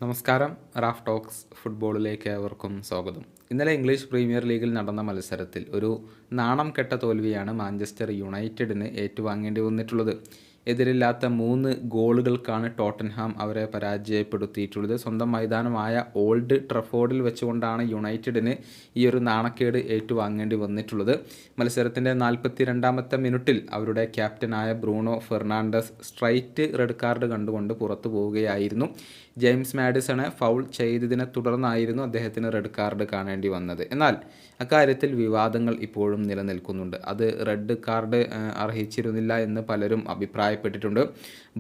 നമസ്കാരം. Raf talks ഫുട്ബോളിലേക്ക് ഏവർക്കും സ്വാഗതം. ഇന്നലെ ഇംഗ്ലീഷ് പ്രീമിയർ ലീഗിൽ നടന്ന മത്സരത്തിൽ ഒരു നാണം കെട്ട തോൽവിയാണ് മാഞ്ചസ്റ്റർ യുണൈറ്റഡിന് ഏറ്റുവാങ്ങേണ്ടി വന്നിട്ടുള്ളത്. എതിരില്ലാത്ത 3 ഗോളുകൾക്കാണ് ടോട്ടൻഹാം അവരെ പരാജയപ്പെടുത്തിയിട്ടുള്ളത്. സ്വന്തം മൈതാനമായ ഓൾഡ് ട്രഫോർഡിൽ വെച്ചുകൊണ്ടാണ് യുണൈറ്റഡിന് ഈ ഒരു നാണക്കേട് ഏറ്റുവാങ്ങേണ്ടി വന്നിട്ടുള്ളത്. മത്സരത്തിൻ്റെ 42-ാമത്തെ മിനിറ്റിൽ അവരുടെ ക്യാപ്റ്റനായ Bruno Fernandes straight red card കണ്ടുകൊണ്ട് പുറത്തു പോവുകയായിരുന്നു. ജെയിംസ് മാഡിസണെ ഫൗൾ ചെയ്തതിനെ തുടർന്നായിരുന്നു അദ്ദേഹത്തിന് റെഡ് കാർഡ് കാണേണ്ടി വന്നത്. എന്നാൽ അക്കാര്യത്തിൽ വിവാദങ്ങൾ ഇപ്പോഴും നിലനിൽക്കുന്നുണ്ട്. അത് റെഡ് കാർഡ് അർഹിച്ചിരുന്നില്ല എന്ന് പലരും അഭിപ്രായപ്പെട്ടിട്ടുണ്ട്.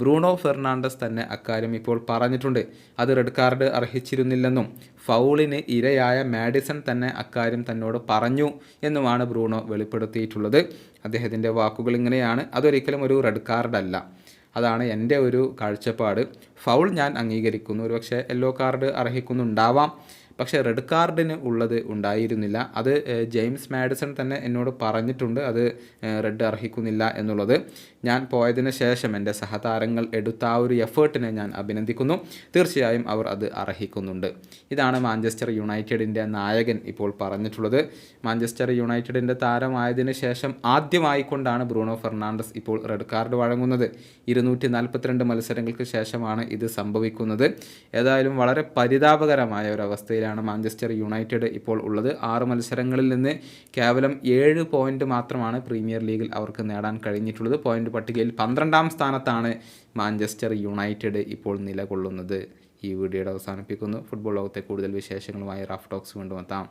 ബ്രൂണോ ഫെർണാണ്ടസ് തന്നെ അക്കാര്യം ഇപ്പോൾ പറഞ്ഞിട്ടുണ്ട്. അത് റെഡ് കാർഡ് അർഹിച്ചിരുന്നില്ലെന്നും ഫൗളിന് ഇരയായ മാഡിസൺ തന്നെ അക്കാര്യം തന്നോട് പറഞ്ഞു എന്നുമാണ് ബ്രൂണോ വെളിപ്പെടുത്തിയിട്ടുള്ളത്. അദ്ദേഹത്തിൻ്റെ വാക്കുകൾ ഇങ്ങനെയാണ്: അതൊരിക്കലും ഒരു റെഡ് കാർഡല്ല. അതാണ് എൻ്റെ ഒരു കാഴ്ചപ്പാട്. ഫൗൾ ഞാൻ അംഗീകരിക്കുന്നു. ഒരുപക്ഷെ യെല്ലോ കാർഡ് അർഹിക്കുന്നുണ്ടാവാം, പക്ഷേ റെഡ് കാർഡിന് ഉള്ളത് ഉണ്ടായിരുന്നില്ല. അത് ജെയിംസ് മാഡിസൺ തന്നെ എന്നോട് പറഞ്ഞിട്ടുണ്ട്, അത് റെഡ് അർഹിക്കുന്നില്ല എന്നുള്ളത്. ഞാൻ പോയതിന് ശേഷം എൻ്റെ സഹതാരങ്ങൾ എടുത്ത ആ ഒരു എഫേർട്ടിനെ ഞാൻ അഭിനന്ദിക്കുന്നു. തീർച്ചയായും അവർ അത് അർഹിക്കുന്നുണ്ട്. ഇതാണ് മാഞ്ചസ്റ്റർ യുണൈറ്റഡിൻ്റെ നായകൻ ഇപ്പോൾ പറഞ്ഞിട്ടുള്ളത്. മാഞ്ചസ്റ്റർ യുണൈറ്റഡിൻ്റെ താരമായതിനു ശേഷം ആദ്യമായിക്കൊണ്ടാണ് ബ്രൂണോ ഫെർണാണ്ടസ് ഇപ്പോൾ റെഡ് കാർഡ് വഴങ്ങുന്നത്. 242 മത്സരങ്ങൾക്ക് ശേഷമാണ് ഇത് സംഭവിക്കുന്നത്. ഏതായാലും വളരെ പരിതാപകരമായ ഒരവസ്ഥയിലാണ് മാഞ്ചസ്റ്റർ യുണൈറ്റഡ് ഇപ്പോൾ ഉള്ളത്. 6 മത്സരങ്ങളിൽ നിന്ന് കേവലം 7 പോയിൻ്റ് മാത്രമാണ് പ്രീമിയർ ലീഗിൽ അവർക്ക് നേടാൻ കഴിഞ്ഞിട്ടുള്ളത്. പോയിൻ്റ് പട്ടികയിൽ 12-ാം സ്ഥാനത്താണ് മാഞ്ചസ്റ്റർ യുണൈറ്റഡ് ഇപ്പോൾ നിലകൊള്ളുന്നത്. ഈ വീഡിയോയുടെ അവസാനിപ്പിക്കുന്നു. ഫുട്ബോൾ ലോകത്തെ കൂടുതൽ വിശേഷങ്ങളുമായി റാഫ് ടോക്സ് വീണ്ടും എത്താം.